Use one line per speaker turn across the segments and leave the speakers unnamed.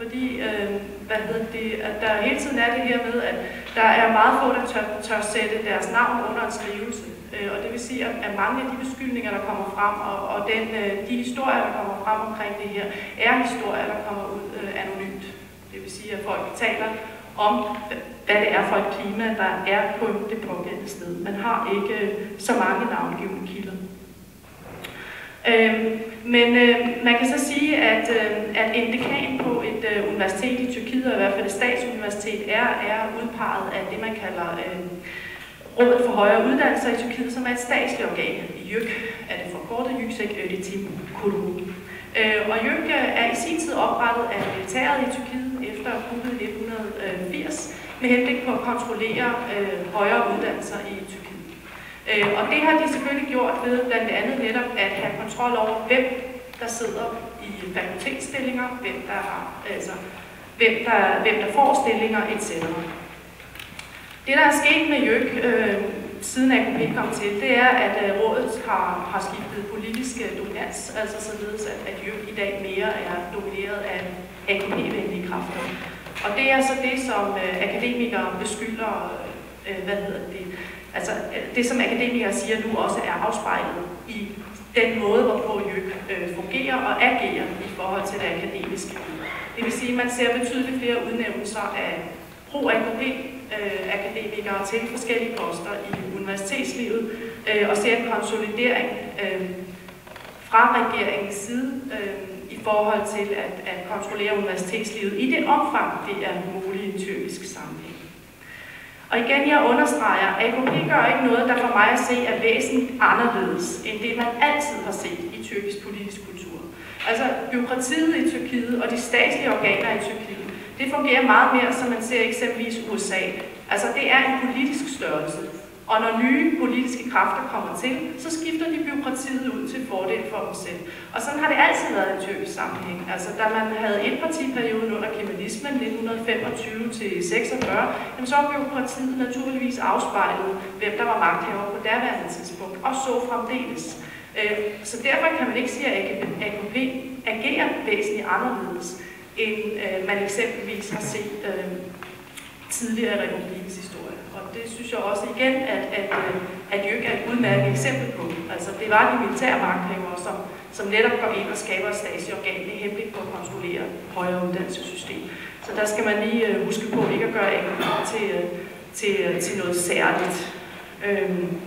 fordi at der hele tiden er det her med, at der er meget få, der tør sætte deres navn under en skrivelse. Og det vil sige, at mange af de beskyldninger, der kommer frem, og de historier, der kommer frem omkring det her, er historier, der kommer ud anonymt. Det vil sige, at folk taler om, hvad det er for et klima, der er på det pågældende sted. Man har ikke så mange navngivne kilder. Men man kan så sige, at en dekan på et universitet i Tyrkiet, og i hvert fald et statsuniversitet, er udpeget af det, man kalder Rådet for Højere Uddannelser i Tyrkiet, som er et statsligt organ. YÖK er det forkortet, Yüksek Öğretim Kurumu. Og YÖK er i sin tid oprettet af militæret i Tyrkiet efter kuppet i 1980, med henblik på at kontrollere højere uddannelser i Tyrkiet. Og det har de selvfølgelig gjort ved blandt andet netop at have kontrol over, hvem der sidder i fakultetsstillinger, hvem der får stillinger, etc. Det, der er sket med YÖK, siden AKP kom til, det er, at rådet har skiftet politisk dominans, altså således, at YÖK i dag mere er domineret af AKP-venlige kræfter. Og det er så det, som akademikere beskylder, altså det, som akademikere siger nu også er afspejlet i den måde, hvorpå YÖK fungerer og agerer i forhold til det akademiske. Det vil sige, at man ser betydeligt flere udnævnelser af pro-AKP-akademikere til forskellige poster i universitetslivet og ser en konsolidering fra regeringens side i forhold til at kontrollere universitetslivet i det omfang, det er muligt i en tyrkisk sammenhæng. Og igen, jeg understreger, at AKP gør ikke noget, der for mig at se er væsentligt anderledes, end det man altid har set i tyrkisk politisk kultur. Altså, bureaukratiet i Tyrkiet og de statslige organer i Tyrkiet, det fungerer meget mere, som man ser eksempelvis USA. Altså, det er en politisk størrelse. Og når nye politiske kræfter kommer til, så skifter de bureaukratiet ud til fordel for dem selv. Og sådan har det altid været i en tyrkisk sammenhæng. Altså, da man havde etpartiperioden under kemalismen 1925-46, så var bureaukratiet naturligvis afspejlet, hvem der var magthaver på derværende tidspunkt, og så fremdeles. Så derfor kan man ikke sige, at AKP agerer væsentligt anderledes, end man eksempelvis har set tidligere i republikkens historie. Og det synes jeg også igen, at YÖK er et udmærket eksempel på. Altså, det var de militære magthavere, som netop går ind og skaber et statsligt organ med henblik på at kontrollere højere uddannelsessystem. Så der skal man lige huske på ikke at gøre AKP til noget særligt,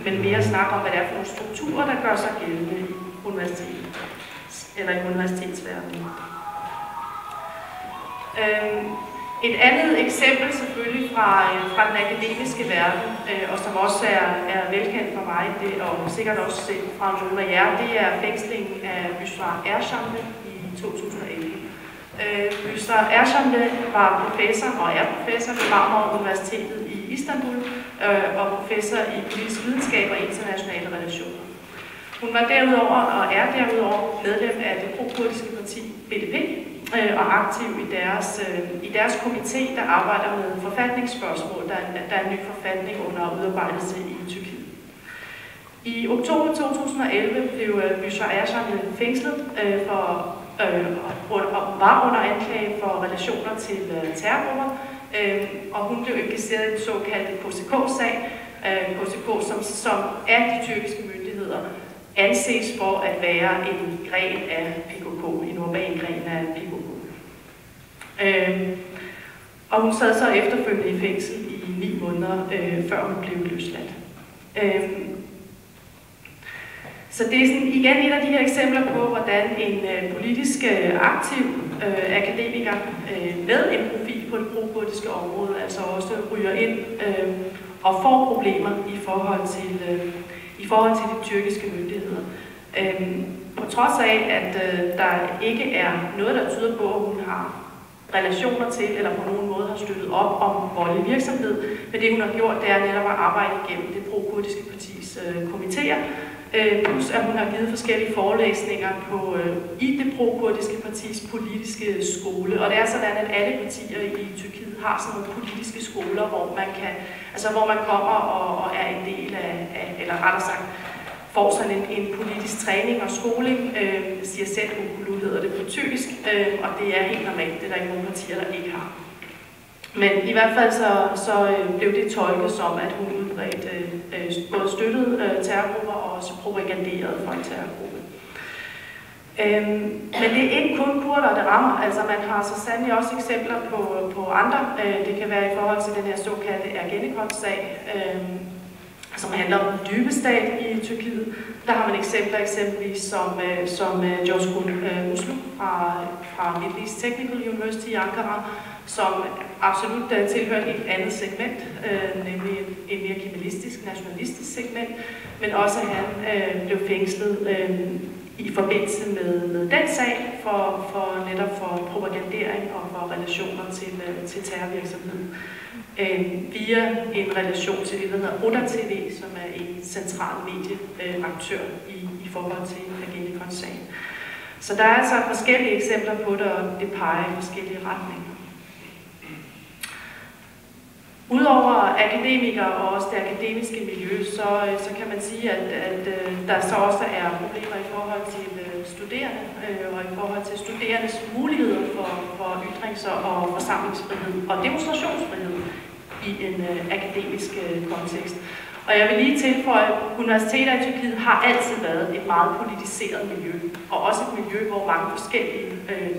men mere snakke om, hvad det er for nogle strukturer, der gør sig gældende i universitetet, eller i universitetsverdenen. Et andet eksempel selvfølgelig fra den akademiske verden, og som også er velkendt for mig, og sikkert også set fra nogle af jer, det er fængslingen af Büsra Erşanlı i 2011. Büsra Erşanlı var professor og er professor ved Marmara Universitetet i Istanbul og professor i politisk videnskab og internationale relationer. Hun var derudover og er derudover medlem af det pro-kurdiske parti BDP, og aktiv i deres komité, der arbejder med forfatningsspørgsmål. Der er en ny forfatning under udarbejdelse i Tyrkiet. I oktober 2011 blev Büsra Erşanlı fængslet og var under anklage for relationer til terrorgrupper, og hun blev impliceret i den såkaldte KCK-sag, KCK som af de tyrkiske myndigheder anses for at være en gren af PKK, en urban gren af PKK. Og hun sad så efterfølgende i fængsel i 9 måneder, før hun blev løsladt. Så det er sådan, igen et af de her eksempler på, hvordan en politisk aktiv akademiker med en profil på det pro-kurdiske område altså også ryger ind og får problemer i forhold til de tyrkiske myndigheder. På trods af, at der ikke er noget, der tyder på, at hun har relationer til, eller på nogen måde har støttet op om voldelig virksomhed, men det hun har gjort, det er netop at arbejde igennem det pro-kurdiske partis komitéer, plus at hun har givet forskellige forelæsninger i det pro-kurdiske partis politiske skole. Og det er sådan, at alle partier i Tyrkiet har sådan nogle politiske skoler, hvor man kommer og er en del af, eller rettere sagt, får sådan en politisk træning og skoling. Siyaset-okulu hedder det på tyrkisk, og det er helt normalt, det er der ikke nogen partier, der ikke har. Men i hvert fald så blev det tolket som, at hun udbredte både støttede terrorgrupper og også propaganderede for en terrorgruppe. Men det er ikke kun kurder, der rammer. Altså man har så sandelig også eksempler på andre. Det kan være i forhold til den her såkaldte Ergenekon-sag, som handler om den dybe stat i Tyrkiet. Der har man eksempler eksempelvis som Coşkun Uslu fra Middle East Technical University i Ankara, som absolut tilhører et andet segment, nemlig en mere kemalistisk, nationalistisk segment, men også han blev fængslet i forbindelse med den sag netop for propagandering og for relationer til terrorvirksomhed. Via en relation til det, der hedder Oda TV, som er en central medieaktør i forhold til Ergenekon-sagen. Så der er altså forskellige eksempler på det, og det peger i forskellige retninger. Udover akademikere og også det akademiske miljø, så kan man sige, at der så også er problemer i forhold til studerende og i forhold til studerendes muligheder for ytrings- og forsamlingsfrihed og demonstrationsfrihed i en akademisk kontekst. Og jeg vil lige tilføje, at universiteter i Tyrkiet har altid været et meget politiseret miljø, og også et miljø, hvor mange forskellige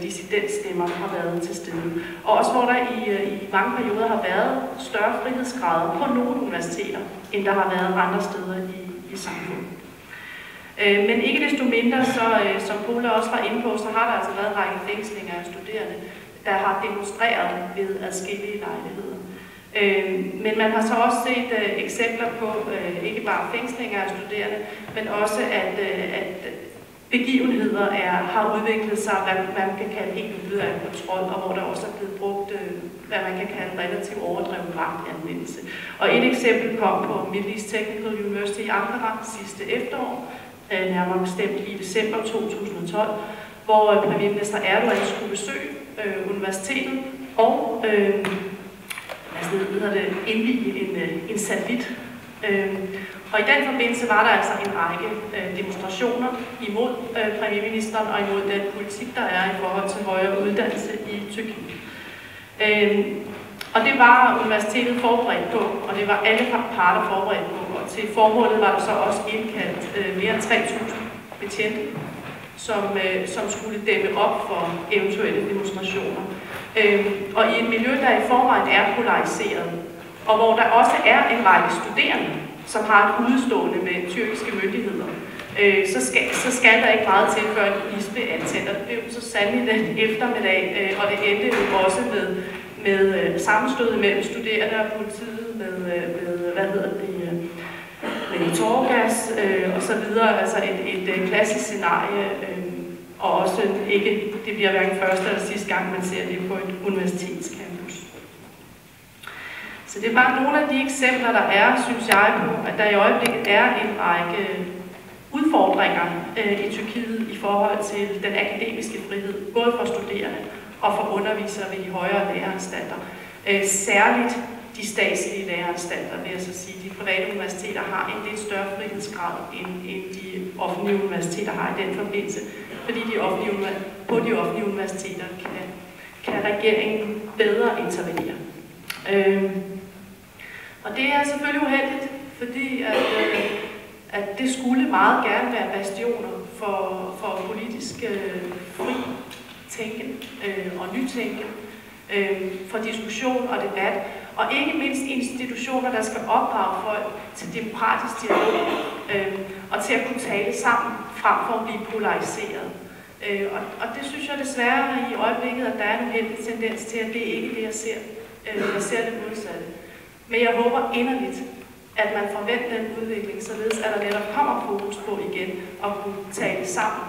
dissidentstemmer har været til stede. Og også hvor der i mange perioder har været større frihedsgrader på nogle universiteter, end der har været andre steder i samfundet. Men ikke desto mindre, som Pola også var inde på, så har der altså været en række fængslinger af studerende, der har demonstreret ved adskillige lejligheder. Men man har så også set eksempler på ikke bare fængslinger af studerende, men også at begivenheder har udviklet sig, hvad man kan kalde helt ude af kontrol, og hvor der også er blevet brugt, hvad man kan kalde relativt overdreven magtanvendelse. Og et eksempel kom på Middle East Technical University i Ankara sidste efterår, nærmere bestemt i december 2012, hvor premierminister Erdogan skulle besøge universitetet og indvige en satellit. Og i den forbindelse var der altså en række demonstrationer imod premierministeren og imod den politik, der er i forhold til højere uddannelse i Tyrkiet. Og det var universitetet forberedt på, og det var alle parter forberedt på. Og til formålet var der så også indkaldt mere end 3.000 betjente, som skulle dæmme op for eventuelle demonstrationer. Og i et miljø, der i forvejen er polariseret, og hvor der også er en række studerende, som har et udstående med tyrkiske myndigheder, så skal der ikke meget til, før en isbe antænder. Det blev så sandelig den eftermiddag, og det endte jo også med sammenstød mellem studerende og politiet, med tåregas og så videre, altså et klassisk scenarie, og også ikke, det bliver hverken første eller sidste gang, man ser det på et universitetscampus. Så det er bare nogle af de eksempler, der er, synes jeg, på, at der i øjeblikket er en række udfordringer i Tyrkiet i forhold til den akademiske frihed, både for studerende og for undervisere ved de højere læreanstalter. Særligt de statslige læreanstalter, vil jeg så sige. De private universiteter har en lidt større frihedsgrad, end de offentlige universiteter har i den forbindelse, fordi på de offentlige universiteter kan regeringen bedre intervenere. Og det er selvfølgelig uheldigt, fordi at det skulle meget gerne være bastioner for politisk fri tænken og nytænken, for diskussion og debat, og ikke mindst institutioner, der skal opdrage folk til demokratisk dialog og til at kunne tale sammen, frem for at blive polariseret. Og det synes jeg desværre i øjeblikket, at der er en uheldig tendens til, at det ikke er det, jeg ser. Jeg ser det modsatte. Men jeg håber inderligt, at man forventer den udvikling, således at der netop kommer fokus på igen at kunne tale sammen,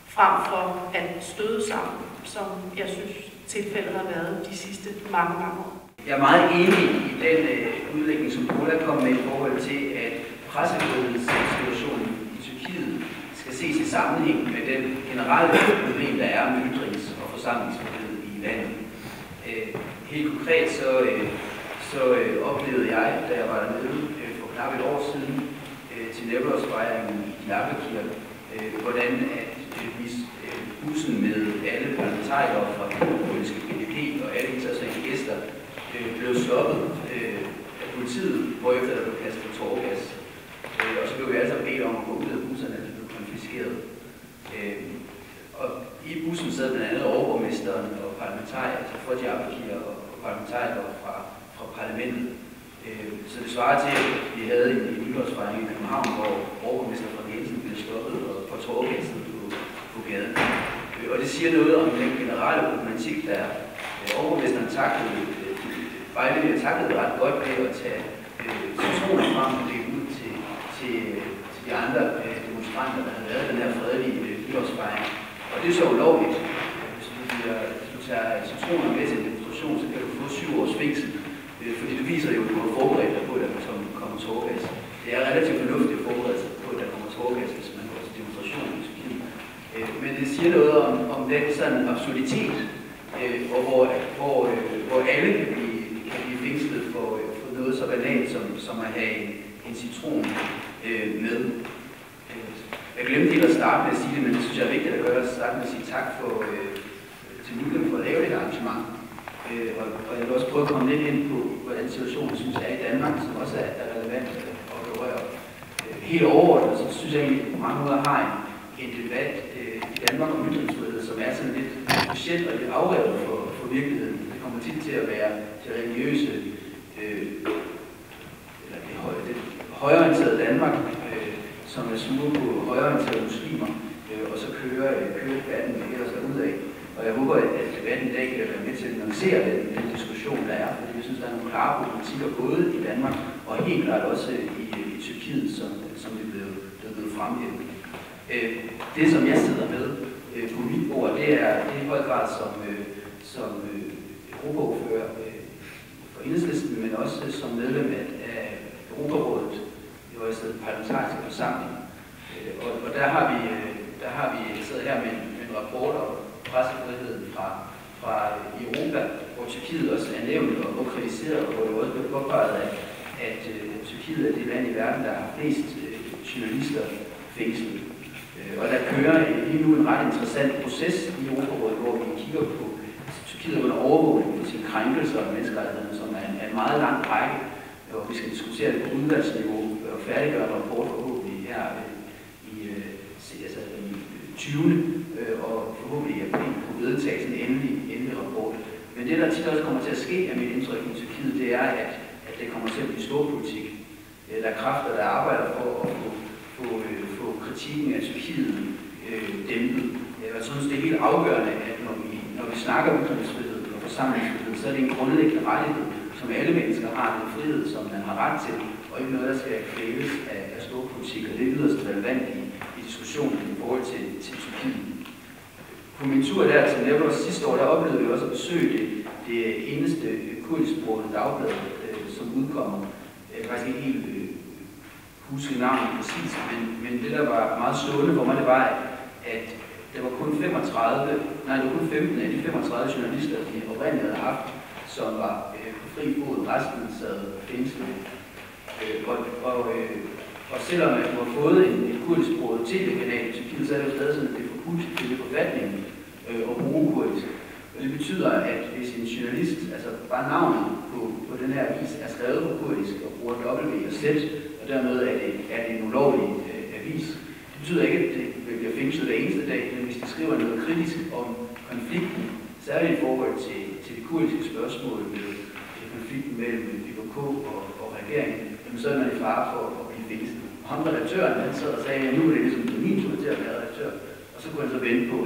frem for at støde sammen, som jeg synes tilfældet har været de sidste mange år.
Jeg er meget enig i den udlægning, som Pola kom med i forhold til, at pressefrihedssituationen i Tyrkiet skal ses i sammenhæng med den generelle problem, der er med ytrings- og forsamlingsfrihed i landet. Helt konkret så oplevede jeg, da jeg var dernede for knap et år siden til Newroz-fejringen i Diyarbakir, hvordan at bussen med alle parlamentarikere fra kurdiske PDP og alle internationale gæster blev stoppet af politiet, hvorefter der blev kastet tåregas. Og så blev vi altså bedt om at gå ud af busserne, at de blev konfiskeret. Og i bussen sad blandt andet overborgmesteren og parlamentarikere fra Diyarbakir og parlamentarikere fra parlamentet. Så det svarer til, at vi havde en nytårsfejring i København, hvor overborgmester Frank Jensen blev stoppet og for tåregassen på gaden. Og det siger noget om den generelle problematik, der er. Overborgmesteren taklede ret godt ved at tage citroner frem og lægge ud til de andre demonstranter, der havde været den her fredelige nytårsfejring. Og det er så ulovligt. Hvis du tager citroner med til en demonstration, så kan du få 7 års fængsel. Fordi det viser jo, at du har forberedt dig på, at der kommer tåregas. Det er relativt fornuftigt at forberede sig på, at der kommer tåregas, hvis man går til demonstration i Tyrkiet. Men det siger noget om den sådan absurditet, og hvor alle kan blive fængslet for noget så banalt som at have en citron med. Jeg glemte helt at starte med at sige det, men det synes jeg er vigtigt at gøre. At starte med at sige tak til Nykøbing for at lave det arrangement. Og jeg vil også prøve at komme lidt ind på, hvordan situationen synes er i Danmark, som også er relevant at berøre. Helt overordnet, så synes jeg egentlig, at på mange måder har en debat i Danmark om ytringsfrihed, som er sådan lidt specielt og lidt afrevet for virkeligheden. Det kommer tit til at være det religiøse, eller det højreorienterede Danmark, som er sure på højreorienterede muslimer, og så kører debatten ellers derudad. Og jeg håber, at debatten i dag kan være med til at nuancere den diskussion, der er, fordi jeg synes, der er nogle klare problematikker både i Danmark og helt klart også i Tyrkiet, som det er blevet fremhævet. Det, som jeg sidder med på mit bord, det er i høj grad som europaordfører for Enhedslisten, men også som medlem af Europarådet, hvor jeg sidder i parlamentarisk forsamling. Og der har vi siddet her med en rapport om pressefriheden fra Europa, hvor Tyrkiet også er nævnt og kritiseret, og hvor det også blev påpeget, at Tyrkiet er det land i verden, der har flest journalister fængslet. Og der kører lige nu en ret interessant proces i Europarådet, hvor vi kigger på Tyrkiet under overvågning for sine krænkelser af menneskerettighederne, som er en meget lang række, og vi skal diskutere det på udvalgsniveau og færdiggøre en rapport forhåbentlig her i 20. Og forhåbentlig at kunne vedtage sådan en endelig rapport. Men det, der tit også kommer til at ske af mit indtryk i Tyrkiet, det er, at det kommer til at blive storpolitik. Der er kræfter, der arbejder for at få kritikken af Tyrkiet dæmpet. Jeg synes, det er helt afgørende, at når vi snakker om ytringsfrihed og forsamlingsfrihed, så er det en grundlæggende rettighed, som alle mennesker har, den frihed, som man har ret til, og ikke noget, der skal kræves af storpolitik. Og det er yderst relevant i diskussionen i forhold til Tyrkiet. På min tur der til Nevros sidste år, der oplevede vi også at besøge det eneste kurdisk-sprogede dagblad, som udkommer. Jeg kan faktisk ikke helt huske navnet præcis, men det der var meget slående for mig, det var, at der var kun 15 af de 35 journalister, de oprindeligt havde haft, som var på fri fod. Resten sad fængslet. Og selvom man har fået en kurdisk-sproget tv-kanal i Tyrkiet, så er det jo stadig sådan, at det er forbudt til forfatningen at bruge kurdisk. Og det betyder, at hvis en journalist, altså bare navnet på den her avis, er skrevet på kurdisk og bruger W og Z, og dermed er det en ulovlig avis, det betyder ikke, at det bliver fængslet hver eneste dag, men hvis de skriver noget kritisk om konflikten, særligt i forhold til det kurdiske spørgsmål med konflikten mellem PKK og regeringen, så er man i fare for at blive fængslet. Ham redaktøren, han sad og sagde, at nu er det ligesom min tur til at være redaktør, og så kunne han så vente på,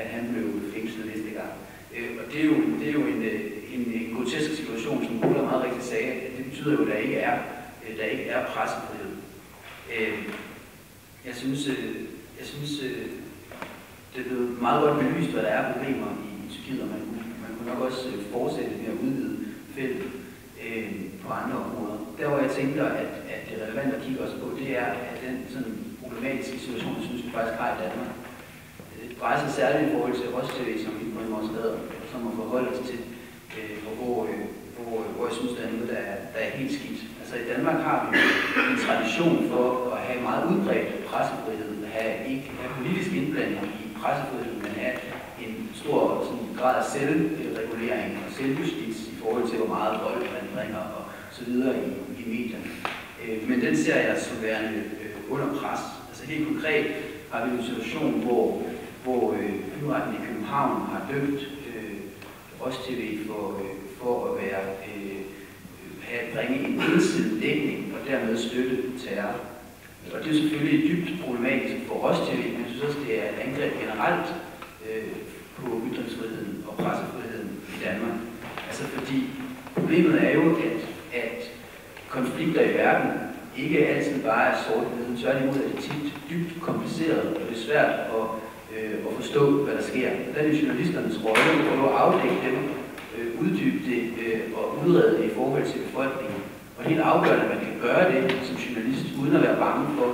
at han blev fængslet næste gang. Og det er jo en grotesk situation, som Ola meget rigtigt sagde, at det betyder jo, at der ikke er pressefrihed. Jeg synes, det er blevet meget godt belyst, hvad der er problemer i Tyrkiet, og man kunne nok også fortsætte med at udvide feltet på andre områder. Der hvor jeg tænker, at det er relevant at kigge også på, det er, at den sådan problematiske situation, jeg synes, vi faktisk har i Danmark. Det drejer sig særligt i forhold til Rost-TV, som vi på en måde stadig, som må forholde os til, hvor jeg synes, der er noget, der er helt skidt. Altså Altså i Danmark har vi en tradition for at have meget udbredt pressefrihed, ikke have politisk indblanding i pressefriheden, men have en stor sådan, grad af selvregulering og selvjustits i forhold til, hvor meget vold man bringer og så videre i medierne. Men den ser jeg som værende under pres. Altså helt konkret har vi en situation, hvor byretten i København har dømt Roj TV for at bringe en ensidig dækning og dermed støtte terror. Og det er selvfølgelig dybt problematisk for Roj TV, men jeg synes også, det er et angreb generelt på ytringsfriheden og pressefriheden i Danmark. Altså fordi problemet er jo, at konflikter i verden ikke altid bare er sort-hvide, tværtimod er det tit dybt kompliceret, og det er svært at forstå, hvad der sker. Og der er det journalisternes rolle at prøve at afdække dem, uddybe det og udrede det i forhold til befolkningen. Og det er helt afgørende, at man kan gøre det som journalist, uden at være bange for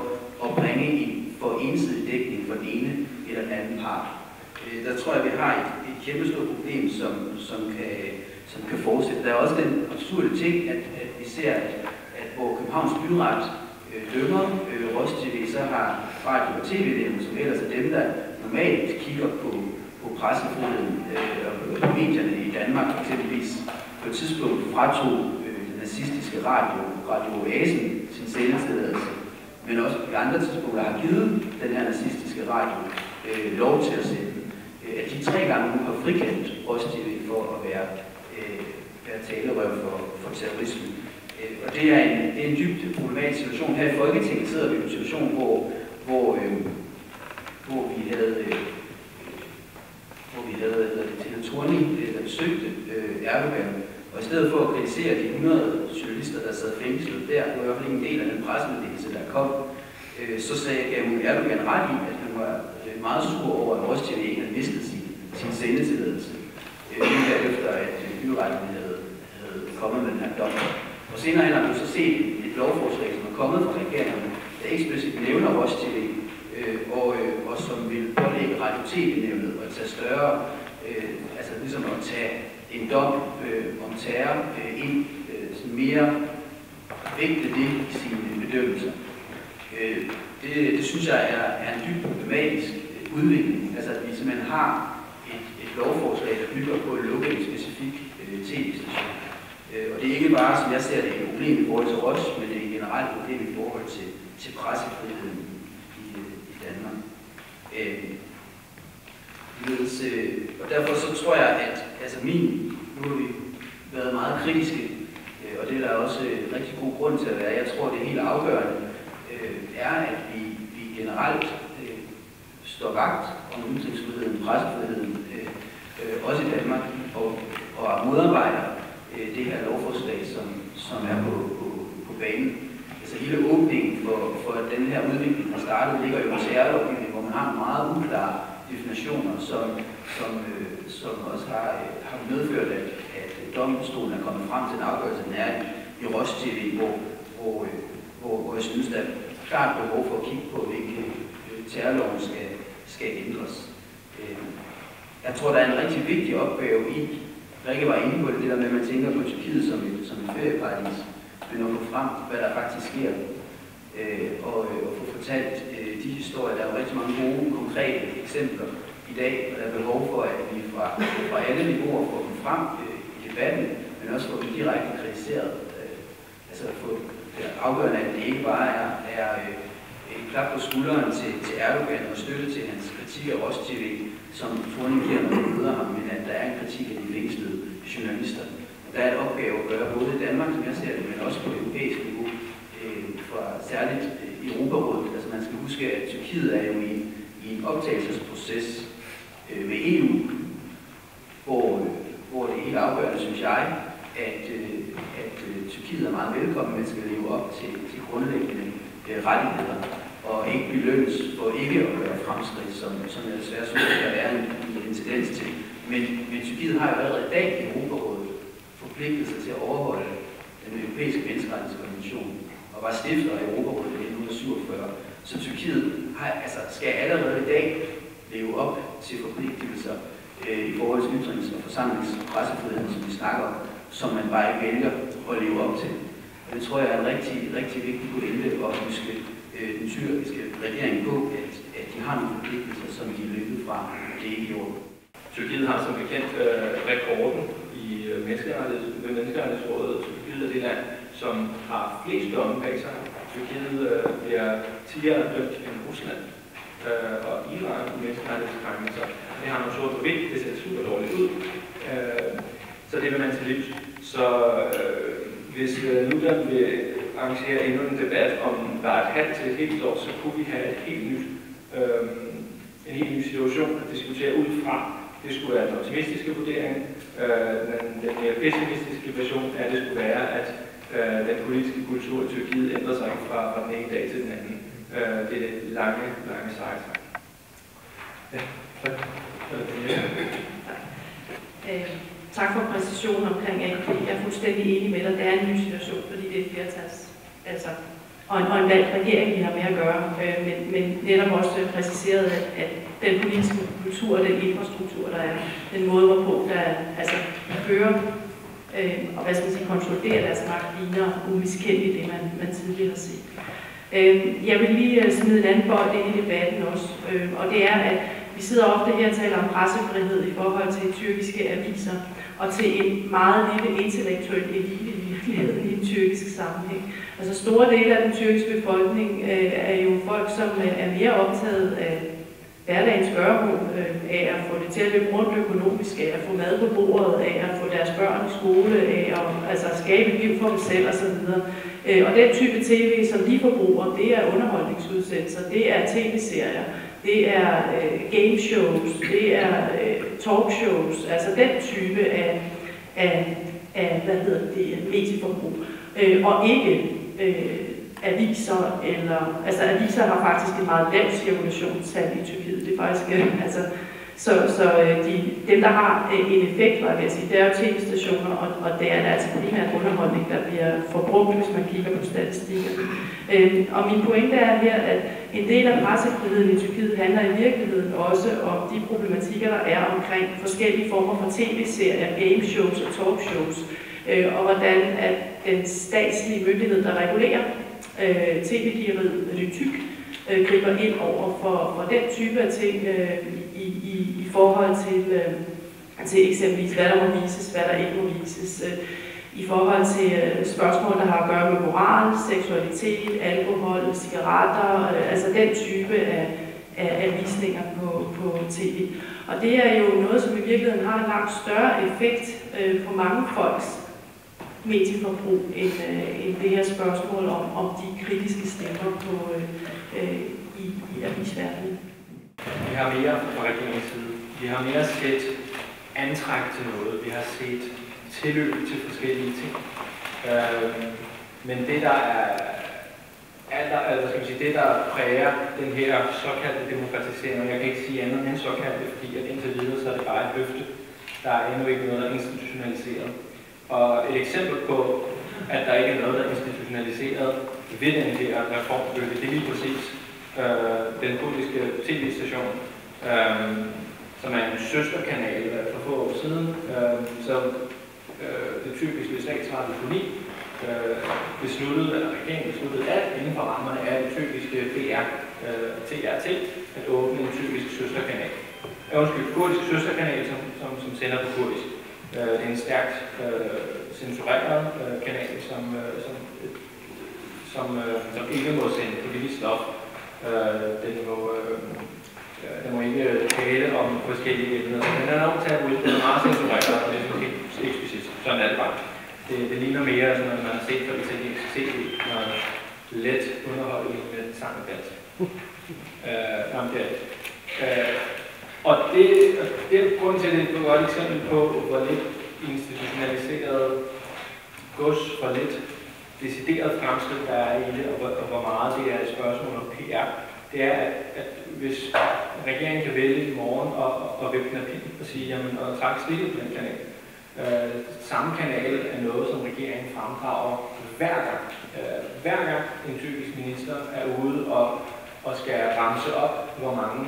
at bringe en for ensidig dækning for den ene eller den anden part. Der tror jeg, vi har et kæmpestort problem, som kan fortsætte. Der er også den absurde ting, at vi ser, at hvor Københavns byret dømmer Roj TV, så har Radio og TV-nævnet, som ellers er dem, der normalt kigger på pressefriheden og på medierne i Danmark, eksempelvis på et tidspunkt fratog den nazistiske Radio Oasen sin sendetilladelse, men også på andre tidspunkter har givet den her nazistiske radio lov til at sende. At de 3 gange nu har frikendt Roj TV for at være talerør for terrorisme. Og det er en dybt problematisk situation. Her i Folketinget sidder vi i en situation, hvor vi havde Helle Thorning, der besøgte Erdogan, og i stedet for at kritisere de 100 journalister, der sad fængslet der, det var i hvert fald ikke en del af den pressemeddelelse, der kom, så gav hun Erdogan ret i, at han var meget sur over, at Roj TV ikke havde mistet sin sendetilladelse, efter at byretten havde kommet med den her dom. Og senere hen har vi så set et lovforslag, som er kommet fra regeringen, der eksplicit nævner Roj TV, og som vil pålægge Radio TV-nævnet at tage større, altså ligesom at tage en dom om terror ind, sådan mere vægte det i sine bedømmelser. Det synes jeg er en dybt problematisk udvikling, altså at vi simpelthen har et lovforslag, der bygger på at lukke en specifik tv-station. Og det er ikke bare, som jeg ser det, et problem i forhold til Roj, men det er et generelt problem i forhold til pressefriheden i Danmark. Og derfor så tror jeg, at altså nu har vi været meget kritiske, og det er der også rigtig god grund til at være. Jeg tror, det er helt afgørende, er, at vi generelt står vagt om ytringsfriheden, pressefriheden, også i Danmark, og modarbejder det her lovforslag, som er på banen. Altså hele åbningen for den her udvikling, der startede, ligger jo i terrorlovgivningen, hvor man har meget uklare definitioner, som også har medført, at domstolen er kommet frem til en afgørelse, den er i Roj TV, hvor jeg synes, der er klart behov for at kigge på, hvilke terrorloven skal ændres. Jeg tror, der er en rigtig vigtig opgave i, Rikke var inde på det der med, at man tænker på Tyrkiet som en ferieparadis, men at få frem, hvad der faktisk sker, og få fortalt de historier. Der er jo rigtig mange gode, konkrete eksempler i dag, og der er behov for, at vi fra alle niveauer får dem frem i debatten, men også får dem direkte kritiseret. Altså få afgørende, at det ikke bare er en klap på skulderen til Erdogan og støtte til hans kritik af Roj TV, som Thorning giver, når vi møder ham, men at der er en kritik af de fængslede journalister. Der er et opgave at gøre både i Danmark, som jeg ser det, men også på europæisk niveau, særligt i Europarådet. Altså man skal huske, at Tyrkiet er jo i en optagelsesproces med EU, hvor det er helt afgørende, synes jeg, at Tyrkiet er meget velkommen, men skal leve op til grundlæggende rettigheder, og ikke belønnes for ikke at gøre fremskridt, som jeg desværre synes, der er en tendens til. Men Tyrkiet har jo allerede i dag i Europarådet forpligtet sig til at overholde den europæiske menneskerettighedskonvention, og var stifter af Europarådet i 1947. Så Tyrkiet skal allerede i dag leve op til forpligtelser i forhold til ytrings- og forsamlings- og pressefriheden, som vi snakker om, som man bare ikke vælger at leve op til. Og det tror jeg er en rigtig vigtig pointe at huske den tyrkiske regering på, at de har nogle forpligtelser, som de er løbet fra, og det er ikke i orden.
Tyrkiet har som bekendt rekorden i Menneskerettighedsrådet. Tyrkiet er det land, som har flest domme bag sig. Tyrkiet bliver 10'ere dømt end Rusland og Iran i menneskerettighedskrænkelser. Det har man sort på hvidt, det ser super dårligt ud. Så det vil man til livs. Så hvis Nudan vil arrangere endnu en debat om bare et halvt til et helt år, så kunne vi have en helt ny situation at diskutere ud fra. Det skulle være den optimistiske vurdering. Den mere pessimistiske version af det skulle være, at den politiske kultur i Tyrkiet ændrer sig fra den ene dag til den anden. Det er det lange seje træk. Ja, tak.
Tak for præcisionen omkring AKP. Jeg er fuldstændig enig med dig. Det er en ny situation, fordi det er et flertals. Altså, og en valgt regering, vi har med at gøre. Men netop også præciseret, at den politiske kultur og den infrastruktur, der er, den måde, hvorpå der altså fører og hvad skal man sige, konsoliderer deres magt, ligner umiskendeligt det, man tidligere har set. Jeg vil lige smide en anden bold ind i debatten også, og det er, at vi sidder ofte her og taler om pressefrihed i forhold til tyrkiske aviser, og til en meget lille intellektuel elite i virkeligheden i en tyrkisk sammenhæng. Altså store dele af den tyrkiske befolkning er jo folk, som er mere optaget af hverdagens gøremål, af at få det til at løbe rundt økonomisk, af at få mad på bordet, af at få deres børn i skole, af at skabe et liv for dem selv osv. Og den type tv, som de forbruger, det er underholdningsudsendelser, det er tv-serier, det er gameshows, det er talkshows, altså den type af medieforbrug, og ikke aviser, altså aviser har faktisk et meget lavt cirkulationstal i Tyrkiet, det er faktisk, dem der har en effekt, vil jeg sige, det er jo tv-stationer, og det er altså primært underholdning, der bliver forbrugt, hvis man kigger på statistikker. Og min pointe er her, at en del af pressefriheden i Tyrkiet handler i virkeligheden også om de problematikker, der er omkring forskellige former for tv-serier, gameshows og talkshows, og hvordan at den statslige myndighed, der regulerer tv-gigeriet Rütük, griber ind over for den type af ting i forhold til eksempelvis, hvad der må vises, hvad der ikke må vises, i forhold til spørgsmål, der har at gøre med moral, seksualitet, alkohol, cigaretter, altså den type af visninger på tv. Og det er jo noget, som i virkeligheden har en langt større effekt på mange folks medieforbrug end det her spørgsmål om de kritiske stemmer i avisverdenen.
Vi har mere fra regeringens side. Vi har mere set antræk til noget. Vi har set tilløb til forskellige ting. Men det, der det, der præger den her såkaldte demokratisering, jeg kan ikke sige andet end såkaldte, fordi at indtil videre så er det bare et løfte. Der er endnu ikke noget, der er institutionaliseret. Og et eksempel på, at der ikke er noget, der er institutionaliseret ved den her reformbølge, det er lige præcis den kurdiske tv-station, som er en søsterkanal for få år siden, som det tyrkiske statsradiofoni regeringen besluttede inden for rammerne af det tyrkiske TRT at åbne en tyrkisk søsterkanal. Kurdisk søsterkanal, som sender på kurdisk. Det er en stærkt censureret kanal, som ikke må sende politisk stof. Den må ikke tale om forskellige emner. Den er nok taget den er meget censureret, og det er helt eksplicit. Sådan er det bare. Det ligner mere, som man har set for italiensk tv, noget let underholdning med sang og dans. Og det er grunden til, at det er et godt eksempel på, hvor lidt institutionaliseret gods, hvor lidt decideret fremskridt der er i det, og hvor meget det er et spørgsmål om PR. Det er, at hvis regeringen kan vælge i morgen og vippe den af pinden og sige, jamen, og trække stikket på den kanal. Samme kanal er noget, som regeringen fremdrager hver gang en tyrkisk minister er ude og skal ramse op, hvor mange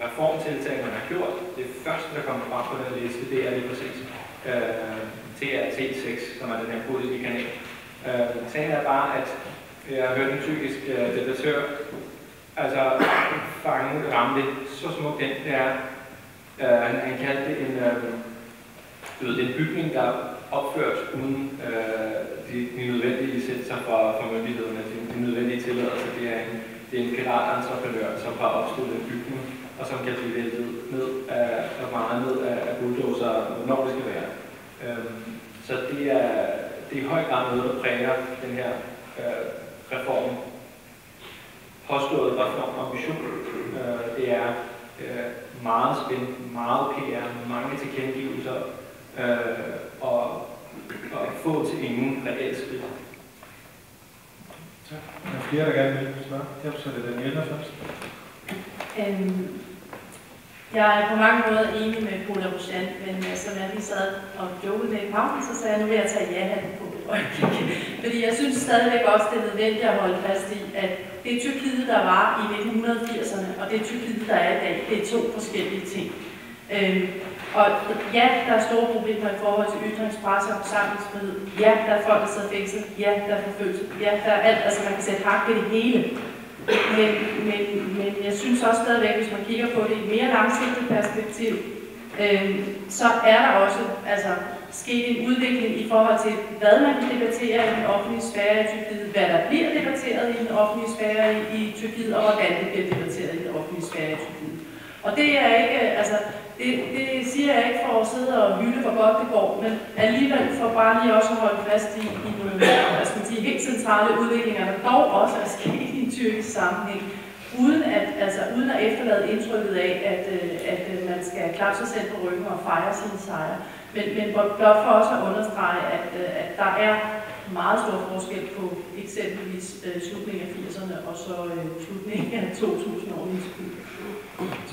reformtiltag man har gjort. Det første, der kommer frem på den liste, det er lige præcis TRT6, som er den her kurdiske kanal. Sagen er bare, at jeg har hørt en tyrkisk debattør, altså ramme det så smukt den, det er, han kaldte det en bygning, der er opført uden de nødvendige licenser fra myndighederne, de nødvendige tilladelser. Det er en piratentreprenør, som har opstillet en bygning, og som kan blive væltet ned af bulldozer, når det skal være. Så det er i høj grad noget, der præger den her reform. Påstået reformambition. Det er meget spændende, meget PR, mange tilkendegivelser og få til ingen reelt skridt.
Tak. Der er flere, der gerne vil svare. Jeg så det Daniela først.
Jeg er på mange måder enig med Paula Rochant, men som jeg lige sad og jokede med i pausen, så sagde jeg, nu vil jeg tage ja-hatten på et øjeblik. Fordi jeg synes stadigvæk også, det er nødvendigt at holde fast i, at det Tyrkiet, der var i 1980'erne, og det Tyrkiet, der er i dag, det er to forskellige ting. Og ja, der er store problemer i forhold til ytringspresse og forsamlingsfrihed. Ja, der er folk, der sidder fængslet. Ja, der er forfølgelse. Ja, der er alt. Altså man kan sætte hak ved det hele. Men jeg synes også stadigvæk, hvis man kigger på det i et mere langsigtet perspektiv, så er der også sket en udvikling i forhold til, hvad man kan debattere i den offentlige sfære i Tyrkiet, hvad der bliver debatteret i den offentlige sfære i Tyrkiet, og hvordan det bliver debatteret i den offentlige sfære i Tyrkiet. Og det er ikke, det siger jeg ikke for at sidde og hylde, hvor godt det går, men alligevel for bare lige også at holde fast i nogle helt centrale udviklinger, der dog også er sket i en tyrkisk sammenhæng, uden at efterlade indtrykket af, at man skal klappe sig selv på ryggen og fejre sine sejre. Men blot for også at understrege, at der er meget stor forskel på eksempelvis slutningen af 80'erne og så slutningen af 2000-årene.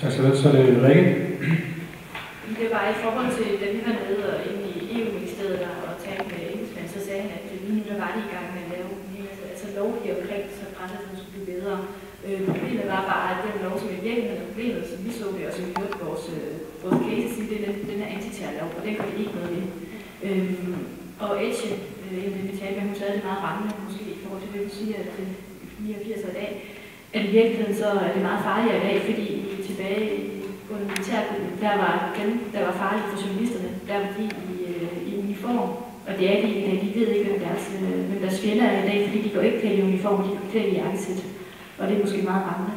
Tak skal du have. Så er det Rikke.
Det var i forhold til, da vi var nede og inde i EU-ministeriet og talte med embedsmænd, så sagde han, at lige nu der var de i gang med at lave lovgiver omkring, så pressefriheden skulle blive bedre. Problemet var bare, at den lov, som i virkeligheden er problemet, som vi så det, og som vi hørte vores case sige, det er den her antiterrorlov, og den gør vi ikke noget ved. Og Etche, vi talte med, hun sagde det meget rammende, måske i forhold til det, du siger, at 89 år i dag, at i virkeligheden så er det meget farligere i dag, fordi tilbage under militærgruppen, der var farligt for journalisterne, der var de i uniform. Og det er de ved ikke, hvem deres fjender er i dag, fordi de går ikke klædt i uniform, de går klædt i jakkesæt. Og det er måske meget rammende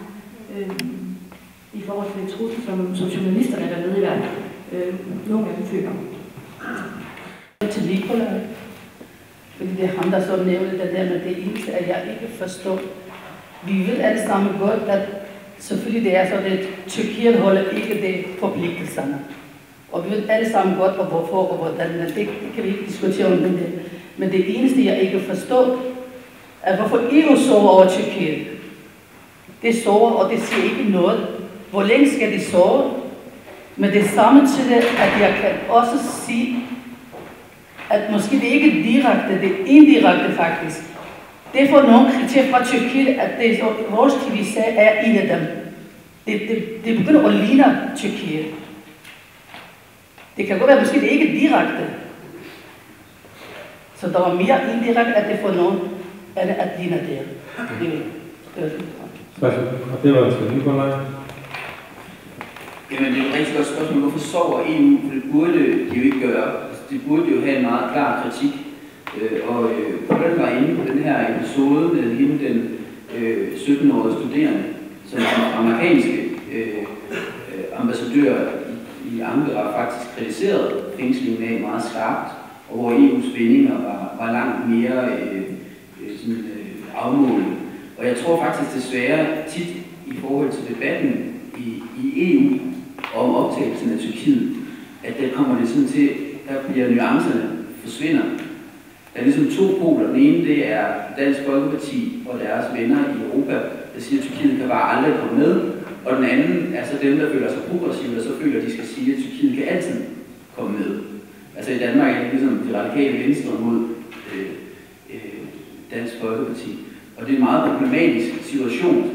i forhold til den trussel, som journalisterne der ved i hvert fald. Nogle af dem føler.
Til Nikolaj. Fordi det er ham, der så nævnte det der, men det eneste, at jeg ikke forstår. Vi ved alle sammen godt, at selvfølgelig det er så, at Tyrkiet holder ikke det forpligtelserne. Og vi ved alle sammen godt, og hvorfor og hvordan, men det kan vi ikke diskutere om det. Men det eneste, jeg ikke forstår, er, hvorfor EU sover over Tyrkiet. Det sover, og det siger ikke noget. Hvor længe skal de sove? Men det samme til det, at jeg kan også sige, at måske det ikke er direkte, det er indirekte faktisk. Det får nogle kritik fra Tyrkiet, at det vores TV-sag er en af dem. Det begynder at ligne Tyrkiet. Det kan godt være, måske det ikke er direkte. Så der var mere indirekte, at det får nogen at ligne det.
Det var til Nikolaj.
Jamen, det er et rigtig godt spørgsmål. Hvorfor sover EU? For det burde de jo ikke gøre. Det burde jo have en meget klar kritik. Hvordan var inde på den her episode med hende, den 17-årige studerende, som er amerikanske ambassadør i Ankara faktisk kritiserede fængslingen af meget skarpt, og hvor EU's vendinger var langt mere afmålende. Og jeg tror faktisk desværre tit i forhold til debatten i EU om optagelsen af Tyrkiet, at der kommer det sådan til, der bliver nuancerne forsvinder. Der er ligesom to poler. Den ene, det er Dansk Folkeparti og deres venner i Europa, der siger, at Tyrkiet kan bare aldrig komme med. Og den anden er så dem, der føler sig progressive, og så føler, at de skal sige, at Tyrkiet kan altid komme med. Altså i Danmark er det ligesom de radikale venstre mod Dansk Folkeparti. Og det er en meget problematisk situation,